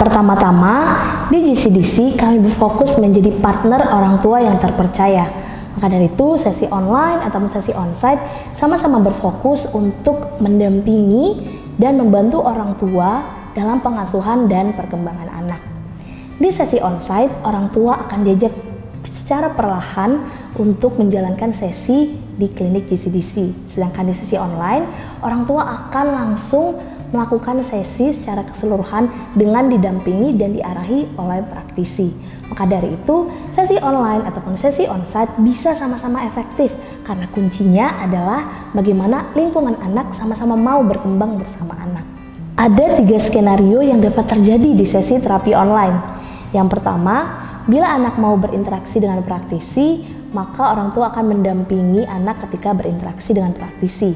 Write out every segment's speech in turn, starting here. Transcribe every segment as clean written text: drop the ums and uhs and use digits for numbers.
pertama-tama di GCDC kami berfokus menjadi partner orang tua yang terpercaya. Maka dari itu sesi online ataupun sesi onsite sama-sama berfokus untuk mendampingi dan membantu orang tua dalam pengasuhan dan perkembangan anak. Di sesi onsite, orang tua akan diajak secara perlahan untuk menjalankan sesi di klinik GCDC. Sedangkan di sesi online, orang tua akan langsung melakukan sesi secara keseluruhan dengan didampingi dan diarahi oleh praktisi. Maka dari itu, sesi online ataupun sesi onsite bisa sama-sama efektif karena kuncinya adalah bagaimana lingkungan anak sama-sama mau berkembang bersama anak. Ada 3 skenario yang dapat terjadi di sesi terapi online. Yang pertama, bila anak mau berinteraksi dengan praktisi, maka orang tua akan mendampingi anak ketika berinteraksi dengan praktisi.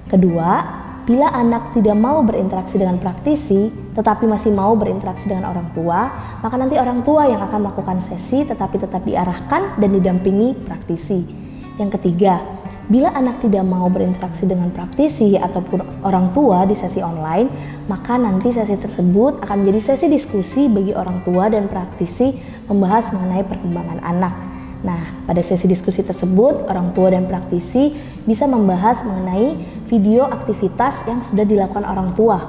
Kedua, bila anak tidak mau berinteraksi dengan praktisi, tetapi masih mau berinteraksi dengan orang tua, maka nanti orang tua yang akan melakukan sesi tetapi tetap diarahkan dan didampingi praktisi. Yang ketiga, bila anak tidak mau berinteraksi dengan praktisi ataupun orang tua di sesi online, maka nanti sesi tersebut akan menjadi sesi diskusi bagi orang tua dan praktisi membahas mengenai perkembangan anak. Nah, pada sesi diskusi tersebut, orang tua dan praktisi bisa membahas mengenai video aktivitas yang sudah dilakukan orang tua.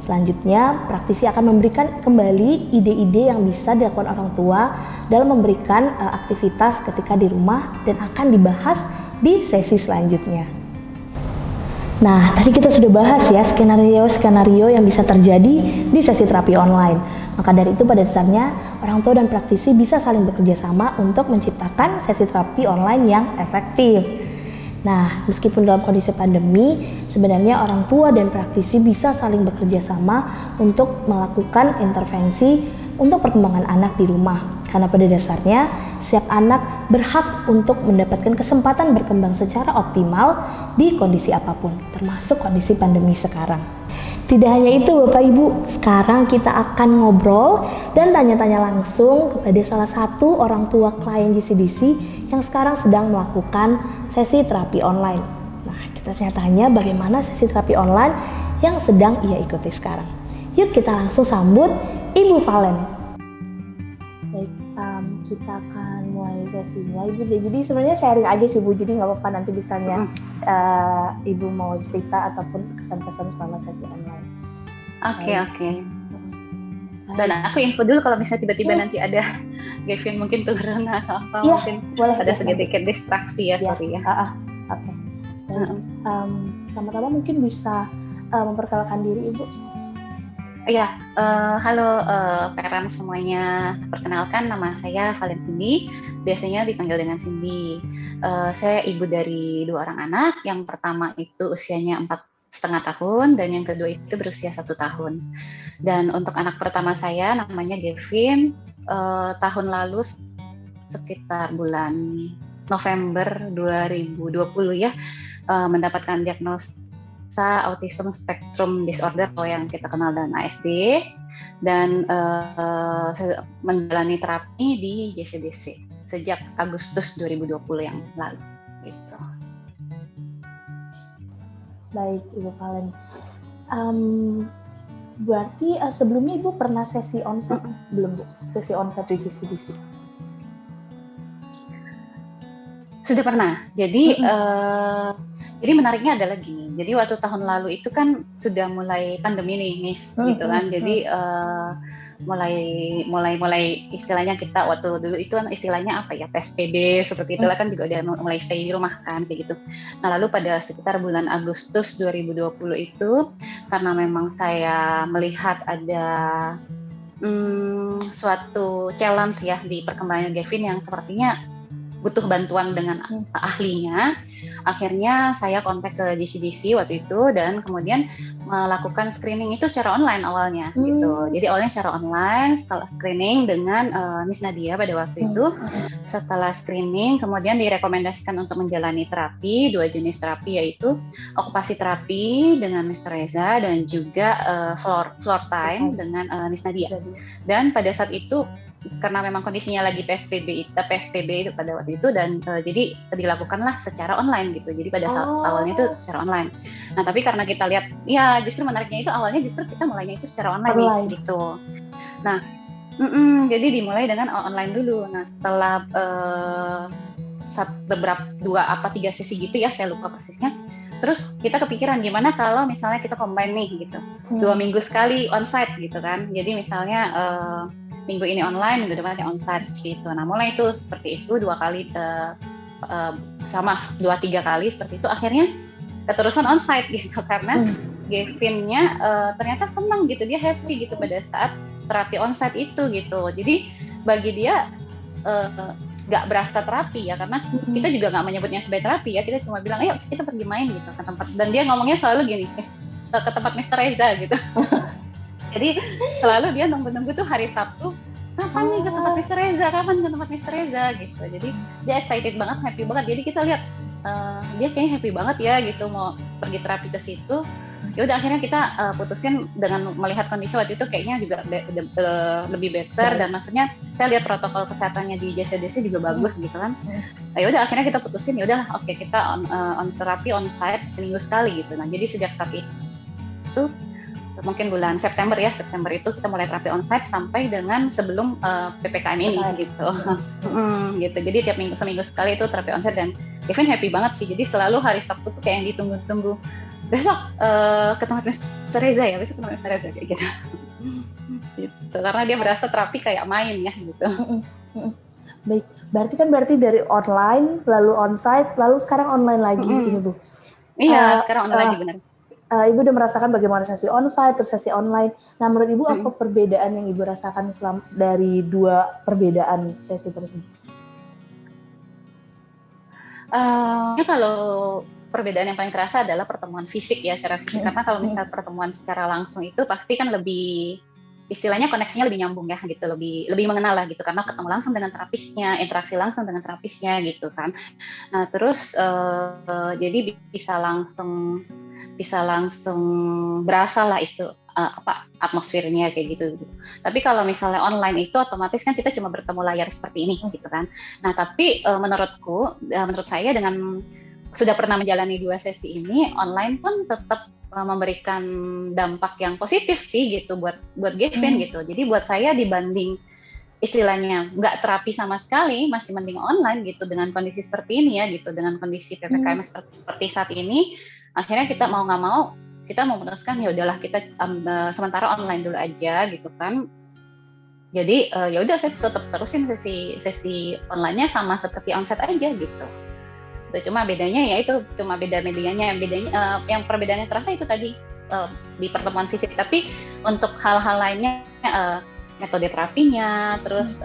Selanjutnya, praktisi akan memberikan kembali ide-ide yang bisa dilakukan orang tua dalam memberikan aktivitas ketika di rumah dan akan dibahas di sesi selanjutnya. Nah, tadi kita sudah bahas ya skenario-skenario yang bisa terjadi di sesi terapi online. Maka dari itu pada dasarnya orang tua dan praktisi bisa saling bekerja sama untuk menciptakan sesi terapi online yang efektif. Nah, meskipun dalam kondisi pandemi, sebenarnya orang tua dan praktisi bisa saling bekerja sama untuk melakukan intervensi untuk perkembangan anak di rumah. Karena pada dasarnya, setiap anak berhak untuk mendapatkan kesempatan berkembang secara optimal di kondisi apapun, termasuk kondisi pandemi sekarang. Tidak hanya itu Bapak Ibu, sekarang kita akan ngobrol dan tanya-tanya langsung kepada salah satu orang tua klien GCDC yang sekarang sedang melakukan sesi terapi online. Nah, kita tanya-tanya bagaimana sesi terapi online yang sedang ia ikuti sekarang. Yuk kita langsung sambut Ibu Valen. Baik, kita akan mulai sesinya Ibu. Jadi sebenarnya sharing aja sih Bu, jadi nggak apa-apa nanti misalnya Ibu mau cerita ataupun kesan-kesan selama sesi online. Oke. Dan aku info dulu kalau misalnya tiba-tiba nanti ada Gavin mungkin turun atau apa, mungkin boleh, ada sedikit distraksi ya, sorry ya. Oke. Pertama-tama mungkin bisa memperkenalkan diri Ibu. Ya, halo parents semuanya. Perkenalkan, nama saya Valen Cindy, biasanya dipanggil dengan Cindy. Saya ibu dari 2 orang anak. Yang pertama itu usianya 4,5 tahun dan yang kedua itu berusia 1 tahun. Dan untuk anak pertama saya namanya Gavin, tahun lalu sekitar bulan November 2020 ya, mendapatkan diagnosa Autism Spectrum Disorder atau yang kita kenal dengan ASD, dan menjalani terapi di GCDC sejak Agustus 2020 yang lalu gitu. Baik Ibu Valen, berarti sebelumnya Ibu pernah sesi onsite belum Bu? Sesi onsite di GCDC? Sudah pernah. Jadi menariknya adalah gini. Jadi waktu tahun lalu itu kan sudah mulai pandemi nih, gitu kan. Jadi mulai istilahnya kita waktu dulu itu kan istilahnya apa ya, PSBB seperti itulah kan, juga udah mulai stay di rumah kan kayak gitu. Nah, lalu pada sekitar bulan Agustus 2020 itu karena memang saya melihat ada suatu challenge ya di perkembangan Gavin yang sepertinya butuh bantuan dengan ahlinya. Akhirnya saya kontak ke GCDC waktu itu dan kemudian melakukan screening itu secara online awalnya gitu. Jadi awalnya secara online, setelah screening dengan Miss Nadia pada waktu itu. Setelah screening kemudian direkomendasikan untuk menjalani terapi, 2 jenis terapi, yaitu okupasi terapi dengan Mr. Reza dan juga floor time dengan Miss Nadia. Dan pada saat itu karena memang kondisinya lagi PSBB itu pada waktu itu, dan jadi dilakukanlah secara online gitu. Jadi pada saat awalnya itu secara online. Nah tapi karena kita lihat, ya justru menariknya itu awalnya justru kita mulainya itu secara online. Nih, gitu. Nah jadi dimulai dengan online dulu. Nah setelah beberapa 3 sesi gitu ya, saya lupa persisnya. Terus kita kepikiran gimana kalau misalnya kita combine nih gitu, 2 minggu sekali onsite gitu kan. Jadi misalnya minggu ini online, minggu depannya onsite gitu. Nah mulai itu seperti itu 2 kali sama 2-3 kali seperti itu. Akhirnya keterusan onsite gitu karena Gavin-nya ternyata senang gitu, dia happy gitu pada saat terapi onsite itu gitu. Jadi bagi dia nggak berasa terapi ya, karena kita juga nggak menyebutnya sebagai terapi ya, kita cuma bilang ayo kita pergi main gitu ke tempat, dan dia ngomongnya selalu gini, ke tempat Mr. Reza gitu. Jadi selalu dia nunggu-nunggu tuh hari Sabtu, kapan nih ke tempat Mr. Reza, kapan ke tempat Mr. Reza gitu. Jadi dia excited banget, happy banget. Jadi kita lihat dia kayaknya happy banget ya gitu mau pergi terapi ke situ. Ya udah akhirnya kita putusin dengan melihat kondisi waktu itu kayaknya juga lebih better, dan maksudnya saya lihat protokol kesehatannya di JCDC juga bagus gitu kan. Ya udah akhirnya kita putusin, ya udah oke, kita on terapi on site seminggu sekali gitu. Nah jadi sejak saat itu mungkin bulan September itu kita mulai terapi onsite sampai dengan sebelum PPKM ini gitu. Gitu. Jadi tiap seminggu sekali itu terapi onsite, dan Kevin happy banget sih. Jadi selalu hari Sabtu tuh kayak yang ditunggu-tunggu. Besok ke tempat Mr. Reza ya, besok ke tempat Mr. Reza kayak gitu. Gitu. Karena dia berasa terapi kayak main ya gitu. Baik, berarti dari online lalu onsite lalu sekarang online lagi ini Bu. Iya, sekarang online lagi benar. Ibu udah merasakan bagaimana sesi onsite terus sesi online. Nah, menurut Ibu apa perbedaan yang Ibu rasakan dari 2 perbedaan sesi tersebut? Kalau perbedaan yang paling terasa adalah pertemuan fisik ya, secara fisik. Karena kalau misal pertemuan secara langsung itu pasti kan lebih, istilahnya koneksinya lebih nyambung ya gitu, lebih mengenal lah gitu, karena ketemu langsung dengan terapisnya, interaksi langsung dengan terapisnya gitu kan. Nah terus jadi bisa langsung berasa lah itu atmosfernya kayak gitu. Tapi kalau misalnya online itu otomatis kan kita cuma bertemu layar seperti ini gitu kan. Nah tapi menurut saya dengan sudah pernah menjalani 2 sesi ini, online pun tetap memberikan dampak yang positif sih gitu buat Gavin gitu. Jadi buat saya dibanding istilahnya nggak terapi sama sekali, masih mending online gitu dengan kondisi seperti ini ya gitu, dengan kondisi PPKM seperti saat ini. Akhirnya kita mau nggak mau kita memutuskan ya udahlah kita sementara online dulu aja gitu kan. Jadi ya udah saya tetap terusin sesi online-nya sama seperti onsite aja gitu. Cuma bedanya ya itu cuma beda medianya, yang perbedaannya terasa itu tadi di pertemuan fisik. Tapi untuk hal-hal lainnya metode terapinya, terus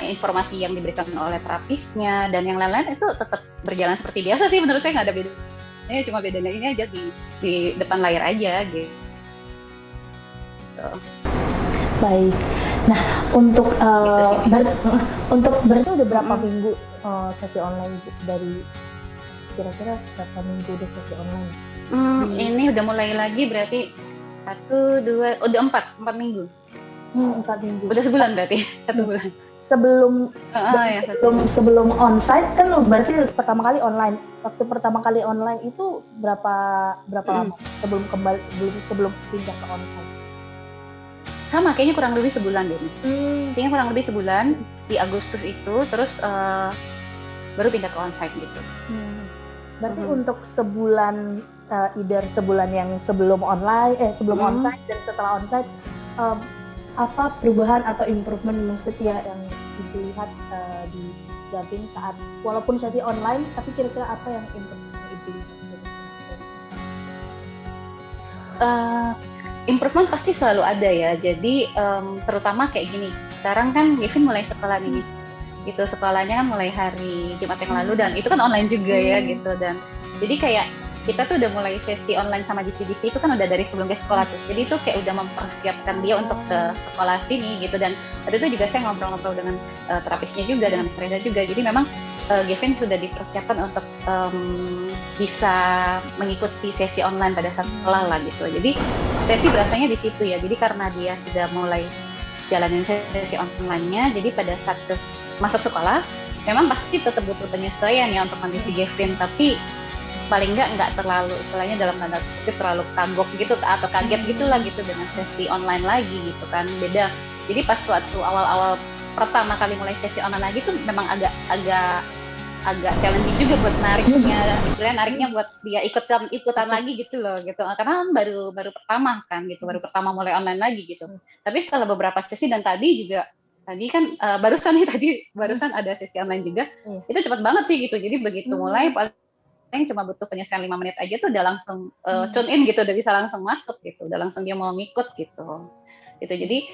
informasi yang diberikan oleh terapisnya dan yang lain-lain itu tetap berjalan seperti biasa sih, menurut saya nggak ada bedanya, cuma bedanya ini aja di depan layar aja gitu. Baik. Nah untuk berarti udah berapa minggu sesi online dari kira-kira berapa minggu udah sesi online? Ini udah mulai lagi berarti 1, 2, udah 4 minggu. 4 minggu. Udah sebulan berarti, 1 bulan. Sebelum onsite kan berarti pertama kali online. Waktu pertama kali online itu berapa lama sebelum pindah ke onsite? Sama, kayaknya kurang lebih sebulan deh. Kayaknya kurang lebih sebulan di Agustus itu, terus baru pindah ke onsite gitu. Berarti untuk sebulan, either sebulan yang sebelum onsite dan setelah onsite, apa perubahan atau improvement maksudnya yang dilihat di Gavin saat walaupun sesi online, tapi kira-kira apa yang improvement itu dilihat? Improvement pasti selalu ada ya. Jadi terutama kayak gini. Sekarang kan Gavin mulai sekolah nih. Gitu, sekolahnya kan mulai hari Jumat yang lalu, dan itu kan online juga ya gitu. Dan jadi kayak kita tuh udah mulai sesi online sama JCDC itu kan udah dari sebelum dia sekolah tuh. Jadi itu kayak udah mempersiapkan dia untuk ke sekolah sini gitu. Dan waktu itu juga saya ngobrol-ngobrol dengan terapisnya juga, dengan Mr. Reza juga. Jadi memang Gavin sudah dipersiapkan untuk bisa mengikuti sesi online pada saat sekolah lah gitu. Jadi sesi berasanya di situ ya. Jadi karena dia sudah mulai jalanin sesi online-nya. Jadi pada saat masuk sekolah, memang pasti tetap butuh penyesuaian ya untuk kondisi Gavin, tapi paling nggak terlalu, istilahnya dalam tanda kutip terlalu kagok gitu atau kaget gitulah gitu dengan sesi online lagi gitu kan, beda. Jadi pas waktu awal-awal pertama kali mulai sesi online lagi tuh memang agak challenging juga buat nariknya buat dia ikutan lagi gitu loh gitu, karena baru pertama kan gitu, baru pertama mulai online lagi gitu. Tapi setelah beberapa sesi, dan tadi kan barusan ada sesi online juga, itu cepat banget sih gitu. Jadi begitu mulai paling cuma butuh penyesuaian 5 menit aja tuh udah langsung tune in gitu, udah bisa langsung masuk gitu, udah langsung dia mau ngikut gitu. Jadi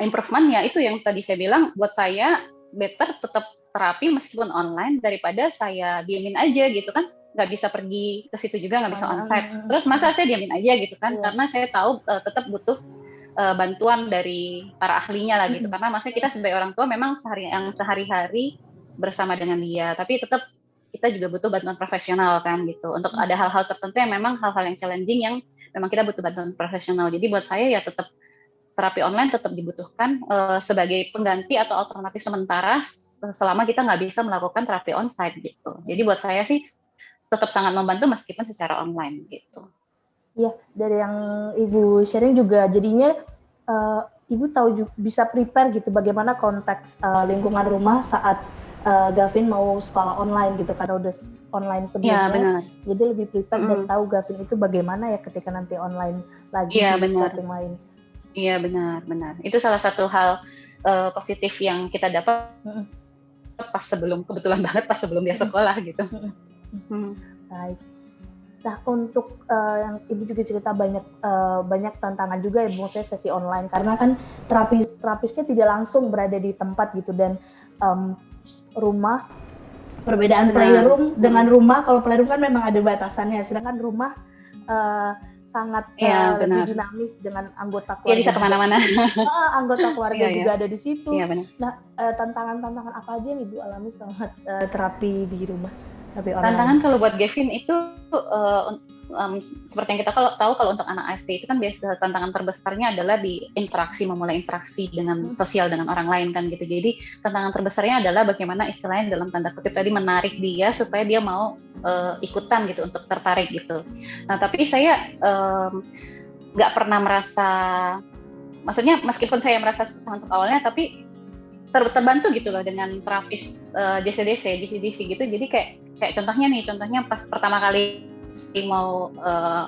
improvement ya itu yang tadi saya bilang, buat saya better tetap terapi meskipun online daripada saya diemin aja gitu kan, nggak bisa pergi ke situ juga, nggak bisa onsite. Terus masa saya diemin aja gitu kan, karena saya tahu tetap butuh bantuan dari para ahlinya lah gitu, karena maksudnya kita sebagai orang tua memang sehari-hari bersama dengan dia, tapi tetap kita juga butuh bantuan profesional kan gitu, untuk ada hal-hal tertentu yang memang hal-hal yang challenging yang memang kita butuh bantuan profesional. Jadi buat saya ya tetap terapi online tetap dibutuhkan sebagai pengganti atau alternatif sementara selama kita nggak bisa melakukan terapi onsite gitu. Jadi buat saya sih tetap sangat membantu meskipun secara online gitu. Iya, dari yang Ibu sharing juga jadinya Ibu tahu bisa prepare gitu bagaimana konteks lingkungan rumah saat Gavin mau sekolah online gitu, karena udah online sebelumnya. Ya, benar. Jadi lebih prepare dan tahu Gavin itu bagaimana ya ketika nanti online lagi di setting lain. Iya, benar. Itu salah satu hal positif yang kita dapat kebetulan banget pas sebelum dia sekolah gitu. Baik. Nah, untuk yang Ibu juga cerita banyak tantangan juga ya, maksudnya sesi online, karena kan terapisnya tidak langsung berada di tempat gitu, dan rumah, perbedaan playroom dengan rumah, kalau playroom kan memang ada batasannya, sedangkan rumah sangat lebih dinamis dengan anggota keluarga. Iya, bisa kemana-mana. Anggota keluarga juga ada di situ. Iya, benar. Nah, tantangan apa aja yang Ibu alami selama terapi di rumah? Tantangan kalau buat Gavin itu seperti yang kita tahu kalau untuk anak SD itu kan biasa tantangan terbesarnya adalah memulai interaksi dengan sosial dengan orang lain kan gitu. Jadi tantangan terbesarnya adalah bagaimana istilahnya dalam tanda kutip tadi menarik dia supaya dia mau ikutan gitu, untuk tertarik gitu. Nah, tapi saya nggak pernah merasa, maksudnya meskipun saya merasa susah untuk awalnya, tapi terbantu gitu loh dengan terapis GCDC gitu. Jadi kayak contohnya pas pertama kali mau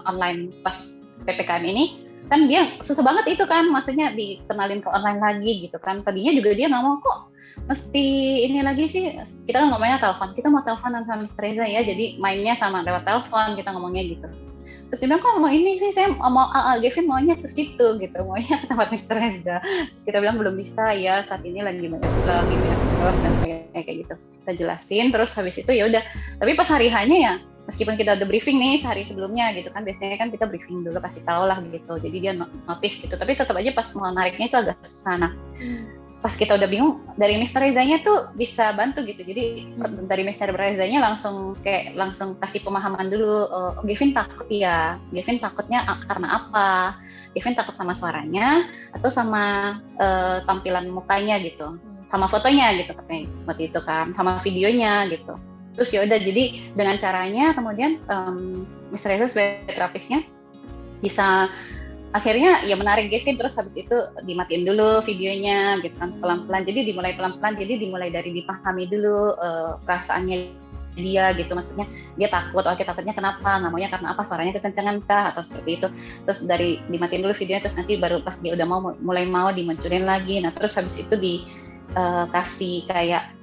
online pas PPKM ini kan, dia susah banget itu kan, maksudnya dikenalin ke online lagi gitu kan. Tadinya juga dia nggak mau, kok mesti ini lagi sih, kita kan ngomongnya telepon, kita mau teleponan sama Mr. Reza ya, jadi mainnya sama lewat telepon, kita ngomongnya gitu. Terus dia bilang, kok mau ini sih, saya mau Gavin maunya ke situ gitu, maunya ke tempat Mr. Reza. Terus kita bilang belum bisa ya, saat ini lagi banyak kelas dan kayak gitu. Kita jelasin, terus habis itu ya udah. Tapi pas hari hanya ya, meskipun kita udah briefing nih sehari sebelumnya gitu kan, biasanya kan kita briefing dulu, kasih tahu lah gitu, jadi dia notice gitu, tapi tetap aja pas mau nariknya itu agak susah. Nah, pas kita udah bingung, dari Mr. Rezanya tuh bisa bantu gitu. Jadi dari Mr. Rezanya langsung kasih pemahaman dulu. Gavin takut ya, Gavin takutnya karena apa? Gavin takut sama suaranya atau sama tampilan mukanya gitu, sama fotonya gitu katanya, seperti itu kan, sama videonya gitu. Terus ya udah, jadi dengan caranya kemudian Mr. Reza sebagai terapisnya bisa akhirnya ya menarik Gavin, terus habis itu dimatiin dulu videonya gitu kan, pelan-pelan. Jadi dimulai pelan-pelan, jadi dimulai dari dipahami dulu perasaannya dia gitu, maksudnya dia takut, oke takutnya kenapa, nggak maunya karena apa, suaranya kekencangan kah atau seperti itu. Terus dari dimatiin dulu videonya, terus nanti baru pas dia udah mulai mau dimunculin lagi. Nah, terus habis itu dikasih kayak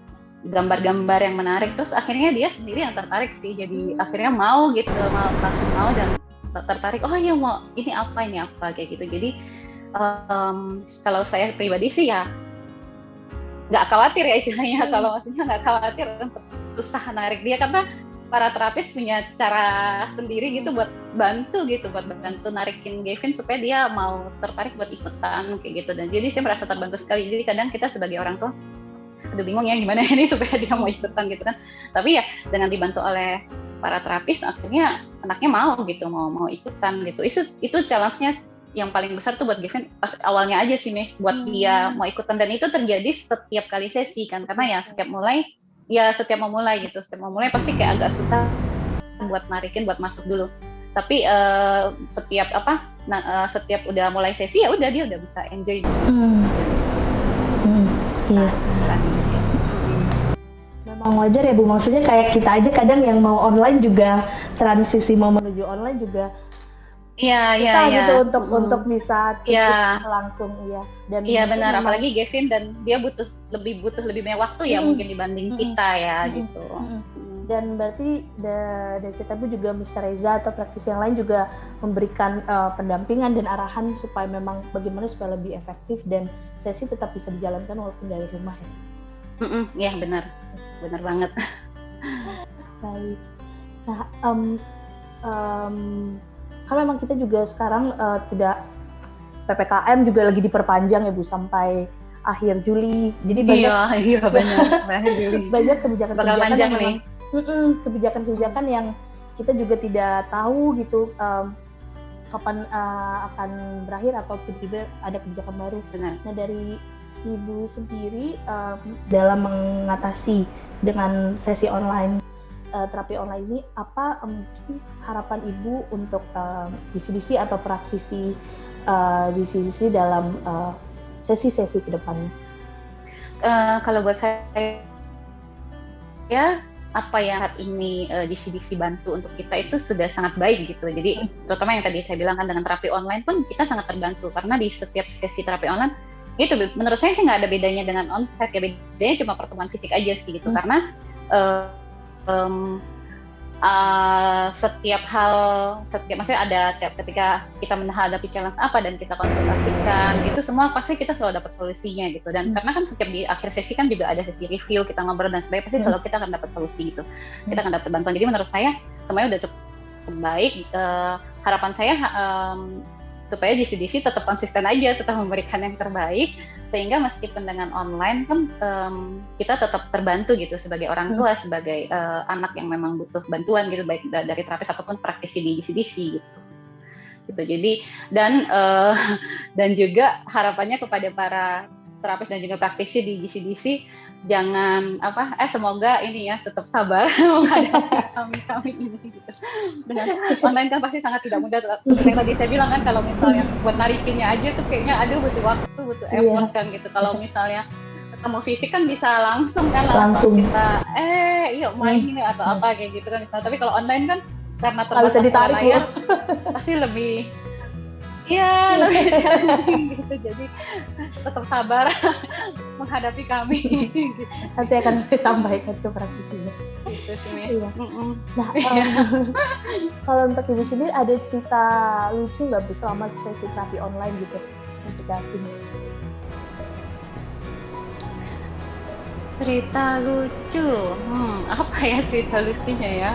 gambar-gambar yang menarik, terus akhirnya dia sendiri yang tertarik sih, jadi akhirnya mau gitu, langsung mau dan tertarik, oh iya mau ini apa kayak gitu. Jadi kalau saya pribadi sih ya nggak khawatir ya istilahnya, kalau maksudnya nggak khawatir untuk susah narik dia, karena para terapis punya cara sendiri gitu buat bantu narikin Gavin supaya dia mau tertarik buat ikutan kayak gitu. Dan jadi saya merasa terbantu sekali. Jadi kadang kita sebagai orang tua aduh bingung ya gimana ini supaya dia mau ikutan gitu kan, tapi ya dengan dibantu oleh para terapis akhirnya anaknya mau gitu, mau ikutan gitu. Itu challenge-nya yang paling besar tuh buat Gavin pas awalnya aja sih, Miss, buat dia mau ikutan, dan itu terjadi setiap kali sesi kan, karena ya setiap mau mulai gitu, setiap mau mulai pasti kayak agak susah buat narikin buat masuk dulu. Tapi setiap udah mulai sesi ya udah dia udah bisa enjoy. Iya. Memang wajar ya Bu, maksudnya kayak kita aja kadang yang mau online juga transisi mau menuju online juga Iya. gitu untuk bisa cukup langsung dan benar, apalagi Gavin dan dia lebih banyak waktu ya mungkin dibanding kita ya gitu. Dan berarti dari Citabu juga Mr. Reza atau praktisi yang lain juga memberikan pendampingan dan arahan supaya memang bagaimana supaya lebih efektif dan sesi tetap bisa dijalankan walaupun dari rumah ya. Iya benar banget. Baik. Nah, kan memang kita juga sekarang tidak PPKM juga lagi diperpanjang ya Bu sampai akhir Juli. Jadi banyak banyak kebijakan-kebijakan yang memang kebijakan-kebijakan yang kita juga tidak tahu gitu kapan akan berakhir atau tiba-tiba ada kebijakan baru. Benar. Nah dari Ibu sendiri dalam mengatasi dengan sesi online terapi online ini apa mungkin harapan Ibu untuk DC-DC atau praktisi DC-DC dalam sesi-sesi ke depannya? Kalau buat saya ya apa yang saat ini DC-DC bantu untuk kita itu sudah sangat baik gitu. Jadi terutama yang tadi saya bilang kan dengan terapi online pun kita sangat terbantu karena di setiap sesi terapi online itu menurut saya sih nggak ada bedanya dengan onsite ya, bedanya cuma pertemuan fisik aja sih gitu karena setiap maksudnya ada ketika kita menghadapi challenge apa dan kita konsultasikan itu semua pasti kita selalu dapat solusinya gitu dan karena kan setiap di akhir sesi kan juga ada sesi review kita ngobrol dan sebagainya pasti selalu kita akan dapat solusi gitu kita akan dapat bantuan. Jadi menurut saya semuanya udah cukup baik. Harapan saya supaya DC-DC tetap konsisten aja, tetap memberikan yang terbaik, sehingga meskipun dengan online pun kita tetap terbantu gitu sebagai orang tua, sebagai anak yang memang butuh bantuan gitu, baik dari terapis ataupun praktisi di DC-DC gitu. Jadi dan juga harapannya kepada para terapis dan juga praktisi di DC-DC jangan semoga ini ya tetap sabar menghadapi kami ini gitu. Benar. Online kan pasti sangat tidak mudah. Yang tadi saya bilang kan kalau misalnya buat narikinnya aja tuh kayaknya butuh waktu, butuh effort kan gitu. Kalau misalnya ketemu fisik kan bisa langsung kita yuk main ini atau apa kayak gitu kan misalnya. Tapi kalau online kan karena terbatas layar pasti lebih lebih challenging gitu. Jadi tetap sabar menghadapi kami. Gitu. Nanti akan disampaikan ke praktisinya. Gitu sih, Miss. Iya. Nah, kalau untuk Ibu sendiri ada cerita lucu nggak Bu selama sesi terapi online gitu untuk Gavin? Cerita lucu, apa ya cerita lucunya ya?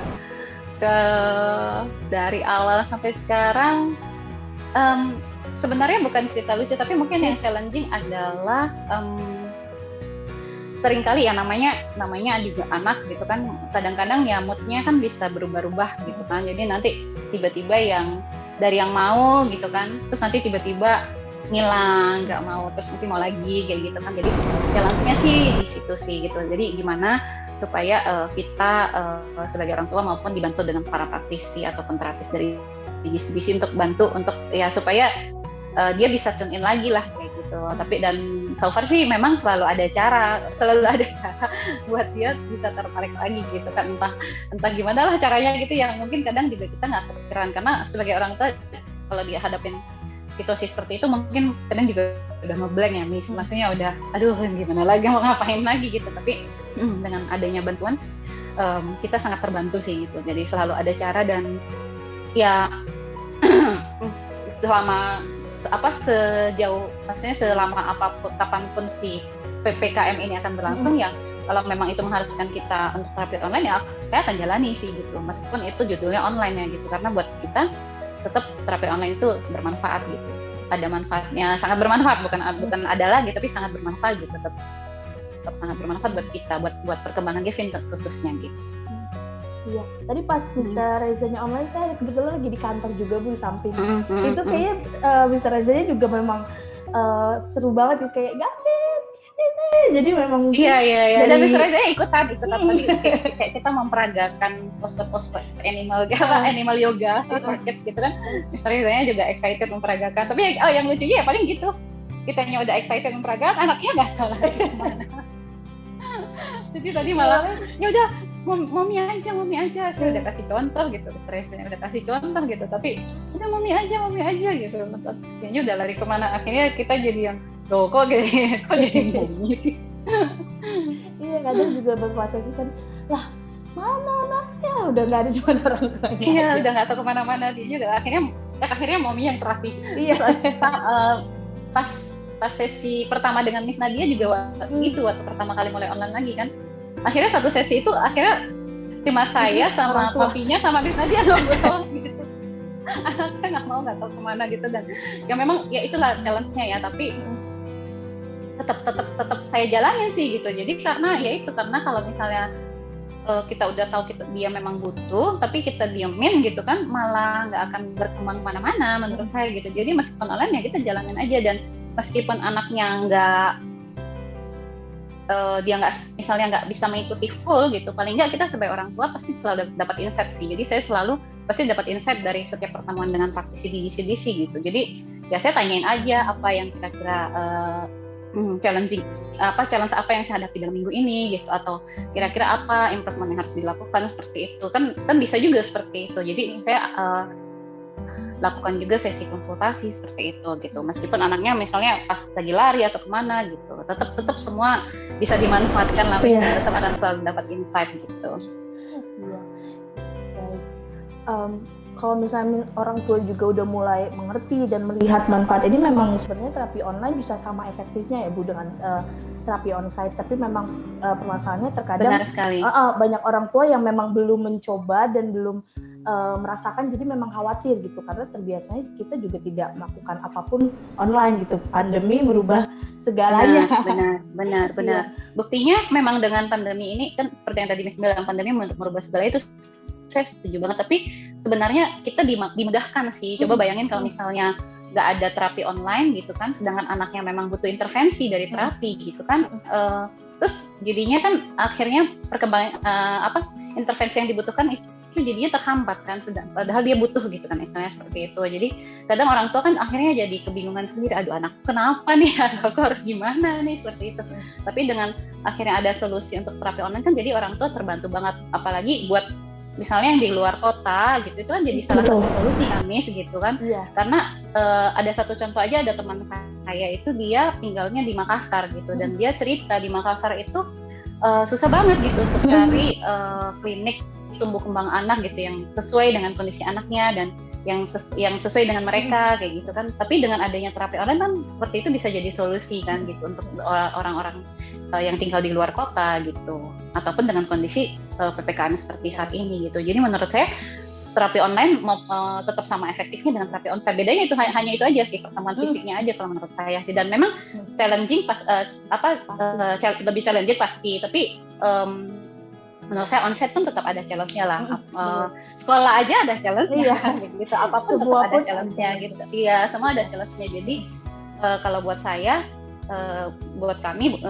Dari awal sampai sekarang. Sebenarnya bukan cerita lucu, tapi mungkin yang challenging adalah seringkali ya namanya juga anak gitu kan, kadang-kadang ya moodnya kan bisa berubah-ubah gitu kan, jadi nanti tiba-tiba yang dari yang mau gitu kan, terus nanti tiba-tiba ngilang, nggak mau, terus nanti mau lagi kayak gitu kan. Jadi challenge-nya sih di situ sih gitu. Jadi gimana supaya kita sebagai orang tua maupun dibantu dengan para praktisi ataupun terapis dari DC untuk bantu untuk ya supaya dia bisa tune in lagi lah kayak gitu. Tapi dan so far sih memang selalu ada cara buat dia bisa tertarik lagi gitu kan, entah gimana lah caranya gitu yang mungkin kadang juga kita nggak kepikiran karena sebagai orang tua kalau dia hadapin situasi seperti itu mungkin kadang juga udah ngeblank ya, maksudnya udah aduh gimana lagi mau ngapain lagi gitu. Tapi dengan adanya bantuan kita sangat terbantu sih gitu. Jadi selalu ada cara dan ya selama apapun kapanpun si PPKM ini akan berlangsung ya kalau memang itu mengharuskan kita untuk terapi online ya saya akan jalani sih gitu meskipun itu judulnya online ya gitu karena buat kita tetap terapi online itu bermanfaat gitu, ada manfaatnya, sangat bermanfaat, bukan ada lagi tapi sangat bermanfaat gitu, tetap sangat bermanfaat buat kita, buat perkembangan Gavin khususnya gitu. Iya, tadi pas Mr. Reza-nya online, saya kebetulan lagi di kantor juga Bu, di samping. Itu kayaknya Mr. Reza-nya juga memang seru banget gitu, kayak Gavin, ini. Jadi memang mungkin Iya. Dan dari Mr. Reza ikutan tadi kayak kita memperagakan pose-pose animal yoga for kids gitu kan. Mr. Reza-nya juga excited memperagakan. Tapi yang lucunya ya paling gitu. Kitanya udah excited memperagakan, anaknya nggak tahu lagi kemana. Jadi tadi malah ya udah mami aja, saya udah kasih contoh gitu, Presiden udah kasih contoh gitu, tapi udah mami aja gitu, kayaknya udah lari kemana, akhirnya kita jadi yang kok jadi mami sih. Iya, kadang juga berpuasa sih kan, lah mana anaknya, udah nggak ada, cuma orang tuanya. Iya, udah nggak tahu kemana-mana, dia juga akhirnya mami yang terapi. Iya. Pas sesi pertama dengan Miss Nadia juga waktu pertama kali mulai online lagi kan. Akhirnya satu sesi itu akhirnya cuma saya sama papinya sama Miss Nadia ngobrol gitu. Anaknya nggak tahu kemana gitu, dan ya memang ya itulah challenge-nya ya, tapi tetap saya jalanin sih gitu. Jadi karena kalau misalnya kita udah tahu dia memang butuh, tapi kita diemin gitu kan, malah nggak akan berkembang kemana-mana menurut saya gitu. Jadi meskipun online ya kita jalanin aja, dan meskipun anaknya dia misalnya nggak bisa mengikuti full gitu, paling nggak kita sebagai orang tua pasti selalu dapat insight sih. Jadi saya selalu pasti dapat insight dari setiap pertemuan dengan praktisi di GCDC gitu. Jadi ya saya tanyain aja apa yang kira-kira challenge apa yang saya hadapi dalam minggu ini gitu, atau kira-kira apa improvement yang harus dilakukan, seperti itu kan bisa juga seperti itu. Jadi saya lakukan juga sesi konsultasi seperti itu gitu, meskipun anaknya misalnya pas lagi lari atau kemana gitu, tetap semua bisa dimanfaatkan lah, kesempatan selalu dapat insight gitu. Iya. Baik. Kalau misalnya orang tua juga udah mulai mengerti dan melihat manfaat ini, memang sebenarnya terapi online bisa sama efektifnya ya Bu dengan terapi onsite, tapi memang permasalahannya terkadang benar sekali. Banyak orang tua yang memang belum mencoba dan belum merasakan, jadi memang khawatir gitu, karena terbiasanya kita juga tidak melakukan apapun online gitu. Pandemi merubah segalanya. Benar. Iya. Buktinya memang dengan pandemi ini kan seperti yang tadi Miss bilang, pandemi merubah segala itu, saya setuju banget. Tapi sebenarnya kita dimudahkan sih. Coba bayangin kalau misalnya nggak ada terapi online gitu kan, sedangkan anaknya memang butuh intervensi dari terapi gitu kan, terus jadinya kan akhirnya perkembangan intervensi yang dibutuhkan itu jadinya terhambat kan, padahal dia butuh gitu kan, misalnya seperti itu. Jadi kadang orang tua kan akhirnya jadi kebingungan sendiri, aduh anakku kenapa nih, aku harus gimana nih, seperti itu. Tapi dengan akhirnya ada solusi untuk terapi online kan, jadi orang tua terbantu banget, apalagi buat misalnya yang di luar kota gitu, itu kan jadi salah satu solusi kami segitu kan. Karena ada satu contoh aja, ada teman saya itu dia tinggalnya di Makassar gitu, dan dia cerita di Makassar itu susah banget gitu untuk cari klinik tumbuh kembang anak gitu yang sesuai dengan kondisi anaknya dan yang sesuai dengan mereka kayak gitu kan. Tapi dengan adanya terapi online kan seperti itu bisa jadi solusi kan gitu untuk orang-orang yang tinggal di luar kota gitu, ataupun dengan kondisi PPKM seperti saat ini gitu. Jadi menurut saya terapi online tetap sama efektifnya dengan terapi onsite. Bedanya itu hanya itu aja sih, pertemuan fisiknya aja kalau menurut saya sih. Dan memang challenging lebih challenging pasti, tapi menurut saya onsite pun tetap ada challenge-nya lah. Sekolah aja ada challenge-nya gitu. Apapun semua tetap ada challenge-nya gitu. Iya, semua ada challenge-nya. Jadi kalau buat saya, buat kami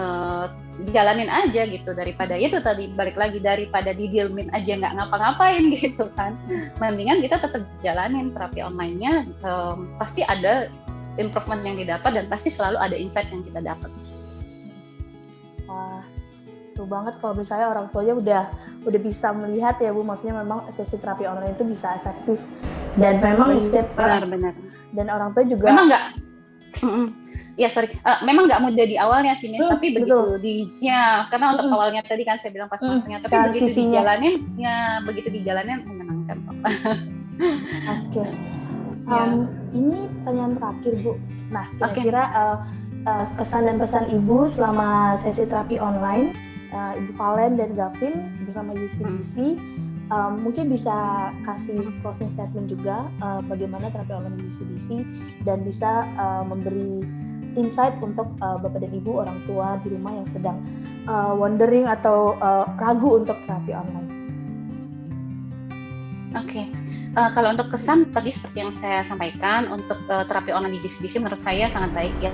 jalanin aja gitu, daripada itu tadi balik lagi, daripada didiemin aja nggak ngapa-ngapain gitu kan. Mendingan kita tetap jalanin terapi online-nya, pasti ada improvement yang didapat dan pasti selalu ada insight yang kita dapat. Wah, seru banget kalau misalnya orang tuanya udah bisa melihat ya Bu, maksudnya memang sesi terapi online itu bisa efektif, dan memang benar. Dan orang tua juga memang nggak memang nggak mudah di awalnya sih, tapi begitu karena untuk awalnya tadi kan saya bilang pas masanya, tapi begitu dijalanin menyenangkan. Oke. Ini pertanyaan terakhir Bu. Nah, kira-kira kesan dan pesan Ibu selama sesi terapi online, Ibu Valen dan Gavin bersama GCDC, mungkin bisa kasih closing statement juga bagaimana terapi online di GCDC, dan bisa memberi insight untuk Bapak dan Ibu orang tua di rumah yang sedang wondering atau ragu untuk terapi online. Oke. Kalau untuk kesan tadi seperti yang saya sampaikan untuk terapi online di GCDC menurut saya sangat baik ya.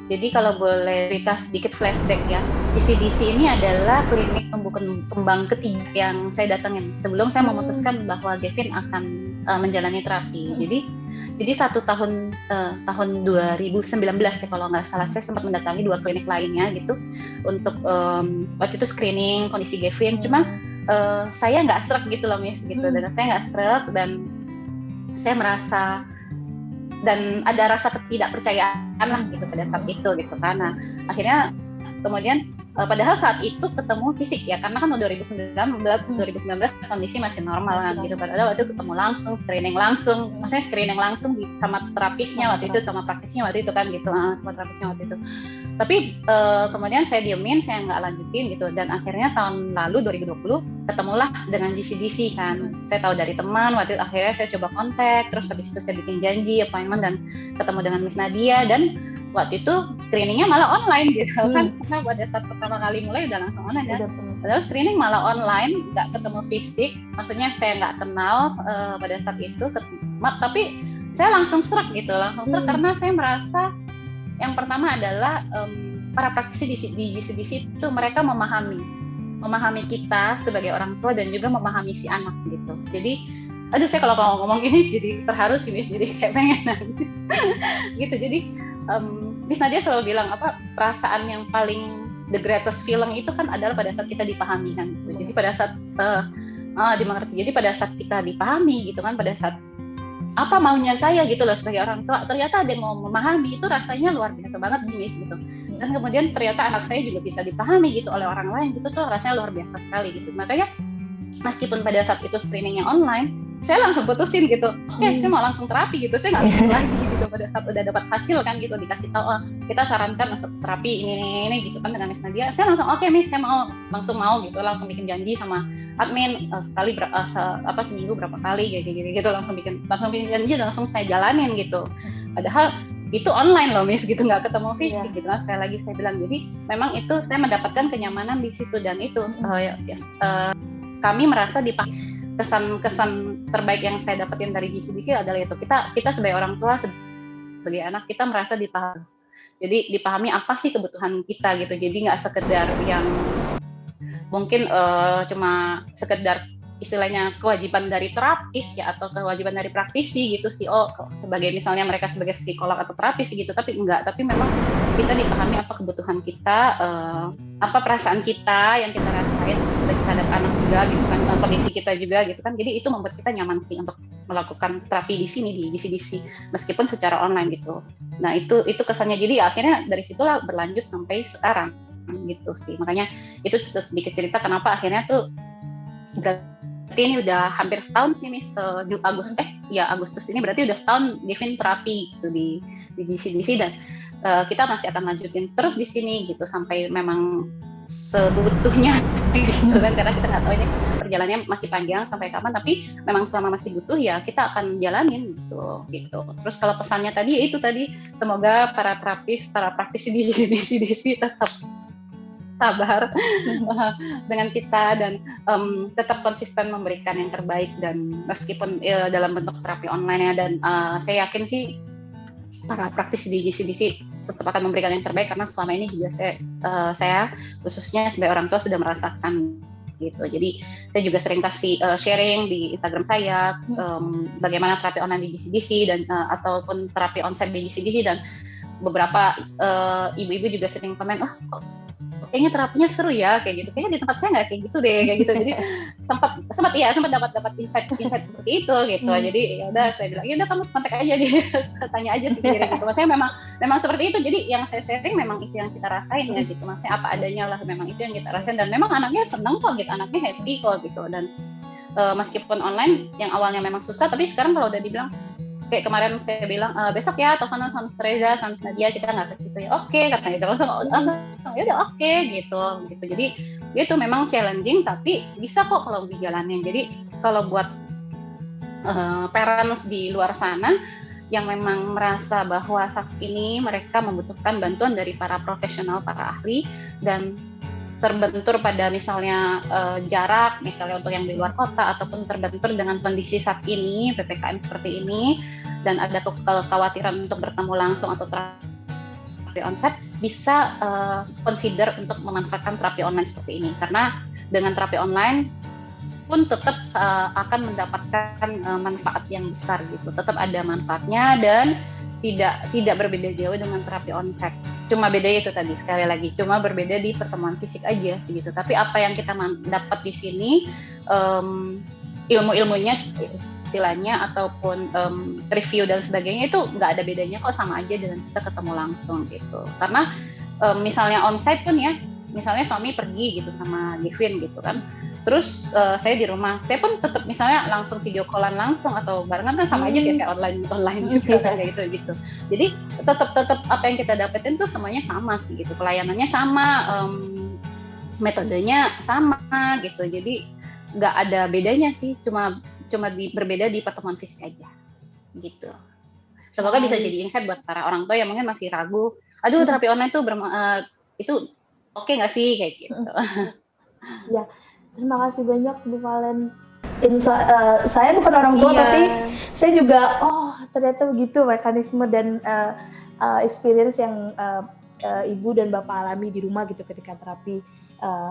Jadi kalau boleh cerita sedikit flashback ya, GCDC ini adalah klinik tumbuh kembang ketiga yang saya datangin sebelum saya memutuskan bahwa Gavin akan menjalani terapi. Jadi tahun 2019 ya kalau nggak salah, saya sempat mendatangi 2 klinik lainnya gitu untuk waktu itu screening kondisi Gavin. Cuma saya nggak sreg gitu loh Miss gitu, dan saya nggak sreg dan saya merasa dan ada rasa ketidakpercayaan lah gitu pada saat itu gitu kan. Nah, akhirnya kemudian padahal saat itu ketemu fisik ya, karena kan 2019 kondisi masih normal kan gitu, padahal waktu itu ketemu langsung, screening langsung sama terapisnya waktu itu, sama praktisnya waktu itu kan gitu, sama terapisnya waktu itu. Tapi kemudian saya diemin, saya nggak lanjutin gitu, dan akhirnya tahun lalu 2020 ketemulah dengan GCDC kan. Saya tahu dari teman, waktu itu akhirnya saya coba kontak, terus habis itu saya bikin janji appointment dan ketemu dengan Miss Nadia, dan waktu itu screeningnya malah online gitu kan, karena pada saat pertama kali mulai udah langsung online ya. Padahal screening malah online, nggak ketemu fisik, maksudnya saya nggak kenal pada saat itu, tapi saya langsung serak gitu, karena saya merasa yang pertama adalah para praktisi di GCDC itu mereka memahami kita sebagai orang tua dan juga memahami si anak gitu. Jadi, aduh saya kalau ngomong ini jadi terharu sih Miss, jadi kayak pengen nangis gitu. Jadi Miss Nadia selalu bilang perasaan yang paling the greatest feeling itu kan adalah pada saat kita dipahami kan gitu. Jadi pada saat dimengerti. Jadi pada saat kita dipahami gitu kan, pada saat apa maunya saya gitu loh sebagai orang tua, ternyata ada yang mau memahami, itu rasanya luar biasa banget sih Miss gitu. Dan kemudian ternyata anak saya juga bisa dipahami gitu oleh orang lain gitu, tuh rasanya luar biasa sekali gitu. Makanya meskipun pada saat itu screeningnya online, saya langsung putusin gitu, saya mau langsung terapi gitu, saya nggak mikir lagi gitu. Pada saat udah dapat hasil kan gitu, dikasih tahu kita sarankan untuk terapi ini gitu kan dengan Miss Nadia, saya langsung oke Miss, saya langsung mau gitu, langsung bikin janji sama admin sekali seminggu berapa kali gitu, langsung bikin janji dan langsung saya jalanin gitu. Padahal itu online loh Miss gitu, nggak ketemu fisik gitu. Nah, sekali lagi saya bilang, jadi memang itu saya mendapatkan kenyamanan di situ, dan itu kami merasa kesan terbaik yang saya dapetin dari GCDC adalah itu, kita sebagai orang tua, sebagai anak, kita merasa dipahami. Jadi dipahami apa sih kebutuhan kita gitu. Jadi nggak sekedar yang mungkin cuma sekedar istilahnya kewajiban dari terapis ya, atau kewajiban dari praktisi gitu sih, sebagai misalnya mereka sebagai psikolog atau terapis gitu, tapi enggak, tapi memang kita dipahami apa kebutuhan kita, apa perasaan kita yang kita rasain terhadap anak juga gitu kan, kondisi kita juga gitu kan. Jadi itu membuat kita nyaman sih untuk melakukan terapi di sini di GCDC meskipun secara online gitu. Nah itu kesannya, jadi akhirnya dari situlah berlanjut sampai sekarang gitu sih. Makanya itu sedikit cerita kenapa akhirnya tuh berarti ini udah hampir setahun sih Miss, Agustus ini berarti udah setahun Gavin terapi gitu di GCDC, dan kita masih akan lanjutin terus di sini gitu sampai memang sebutuhnya gitu kan, karena kita nggak tahu ini perjalanannya masih panjang sampai kapan, tapi memang selama masih butuh ya kita akan jalanin gitu. Terus kalau pesannya tadi semoga para praktisi di GCDC tetap sabar dengan kita dan tetap konsisten memberikan yang terbaik, dan meskipun dalam bentuk terapi online ya, dan saya yakin sih para praktisi di GCDC tetap akan memberikan yang terbaik, karena selama ini juga saya khususnya sebagai orang tua sudah merasakan gitu. Jadi saya juga sering kasih sharing di Instagram saya bagaimana terapi online di GCDC dan ataupun terapi onsite di GCDC, dan beberapa ibu-ibu juga sering komen, kayaknya terapinya seru ya kayak gitu, kayaknya di tempat saya nggak kayak gitu deh kayak gitu. Jadi sempat dapat insight seperti itu gitu. Jadi ya udah saya bilang, ya udah kamu kontak aja tanya aja sendiri gitu. Maksudnya memang seperti itu. Jadi yang saya sharing memang itu yang kita rasain ya gitu. Maksudnya apa adanya lah, memang itu yang kita rasain, dan memang anaknya seneng kok gitu, anaknya happy kok gitu. Dan meskipun online yang awalnya memang susah, tapi sekarang kalau udah dibilang kayak kemarin saya bilang besok ya teleponan sama Reza sama Nadia, kita nggak ke situ ya, oke katanya itu langsung ya udah oke gitu. Jadi itu memang challenging tapi bisa kok kalau dijalanin. Jadi kalau buat parents di luar sana yang memang merasa bahwa saat ini mereka membutuhkan bantuan dari para profesional, para ahli, dan terbentur pada misalnya jarak, misalnya untuk yang di luar kota, ataupun terbentur dengan kondisi saat ini PPKM seperti ini, dan ada kekhawatiran untuk bertemu langsung atau terapi onsite, bisa consider untuk memanfaatkan terapi online seperti ini. Karena dengan terapi online pun tetap akan mendapatkan manfaat yang besar gitu, tetap ada manfaatnya dan tidak berbeda jauh dengan terapi onsite. Cuma beda itu tadi, sekali lagi, cuma berbeda di pertemuan fisik aja gitu. Tapi apa yang kita dapat di sini, ilmu-ilmunya istilahnya ataupun review dan sebagainya itu nggak ada bedanya kok, sama aja dengan kita ketemu langsung gitu. Karena misalnya onsite pun ya, misalnya suami pergi gitu sama Devin gitu kan, terus saya di rumah, saya pun tetap misalnya langsung video callan langsung atau barengan kan sama aja kayak online juga kayak gitu. Jadi tetap apa yang kita dapetin tuh semuanya sama sih gitu, pelayanannya sama, metodenya sama gitu. Jadi nggak ada bedanya sih, cuma berbeda di pertemuan fisik aja gitu. Semoga bisa jadi insight buat para orang tua yang mungkin masih ragu, aduh terapi online tuh itu oke nggak sih kayak gitu. Ya. Terima kasih banyak Bu Valen. Saya bukan orang tua, tapi saya juga ternyata begitu mekanisme dan experience yang Ibu dan Bapak alami di rumah gitu ketika terapi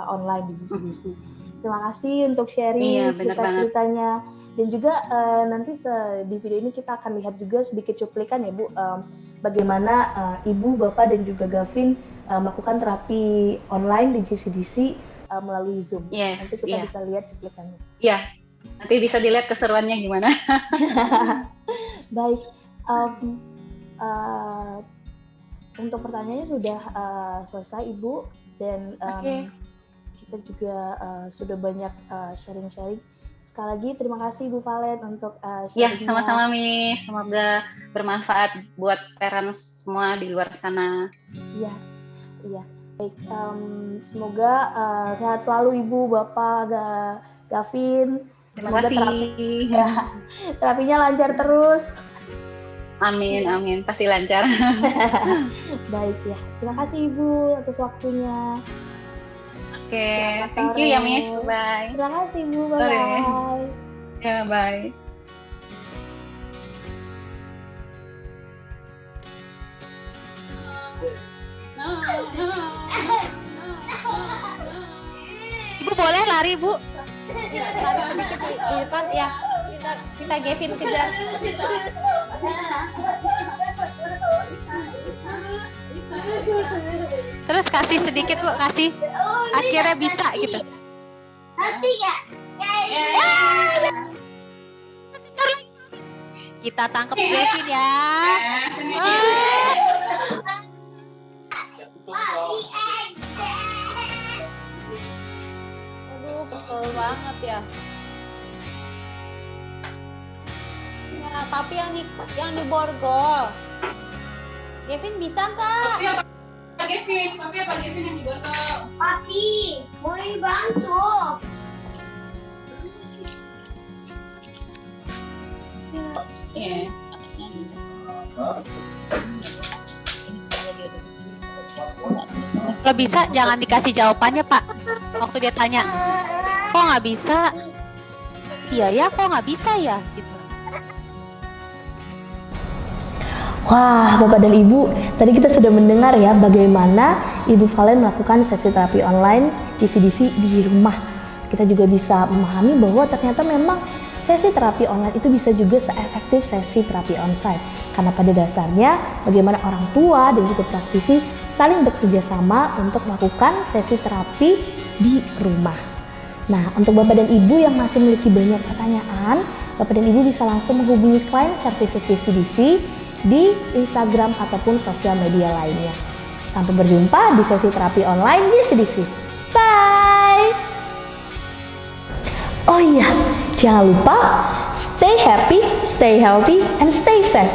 online di GCDC. Terima kasih untuk sharing cerita-ceritanya. Dan juga nanti di video ini kita akan lihat juga sedikit cuplikan ya Bu, bagaimana Ibu, Bapak dan juga Gavin melakukan terapi online di GCDC melalui Zoom. Nanti kita bisa lihat cuplikannya. Iya, nanti bisa dilihat keseruannya gimana. Baik, untuk pertanyaannya sudah selesai Ibu, dan kita juga sudah banyak sharing-sharing. Sekali lagi terima kasih Ibu Valen untuk sharingnya. Ya, sama-sama Mi, semoga bermanfaat buat parents semua di luar sana. Iya. Baik, semoga sehat selalu Ibu, Bapak, Gavin. Terima kasih. Terapinya lancar terus. Amin, pasti lancar. Baik ya, terima kasih Ibu atas waktunya. Oke, thank you ya Miss, bye. Terima kasih Ibu, bye. Ya, bye. Ibu boleh lari Bu? Lari sedikit di depan ya. Kita Gavin kejar. Terus kasih sedikit Bu, kasih. Akhirnya bisa gitu. Kasih ya. Kita tangkap Gavin ya. Aduh, kesel banget ya. Ya, papi yang di borgol. Gavin bisa nggak? Papi yang di borgol. Papi, mau bantu. Yes. Kalau bisa jangan dikasih jawabannya Pak. Waktu dia tanya, kok nggak bisa? Iya ya, kok nggak bisa ya? Gitu. Wah, Bapak dan Ibu, tadi kita sudah mendengar ya bagaimana Ibu Valen melakukan sesi terapi online GCDC di rumah. Kita juga bisa memahami bahwa ternyata memang sesi terapi online itu bisa juga seefektif sesi terapi onsite. Karena pada dasarnya bagaimana orang tua dan juga praktisi saling bekerja sama untuk melakukan sesi terapi di rumah. Nah, untuk Bapak dan Ibu yang masih memiliki banyak pertanyaan, Bapak dan Ibu bisa langsung menghubungi Client Services GCDC di Instagram ataupun sosial media lainnya. Sampai berjumpa di sesi terapi online GCDC. Bye! Oh iya, jangan lupa stay happy, stay healthy, and stay safe.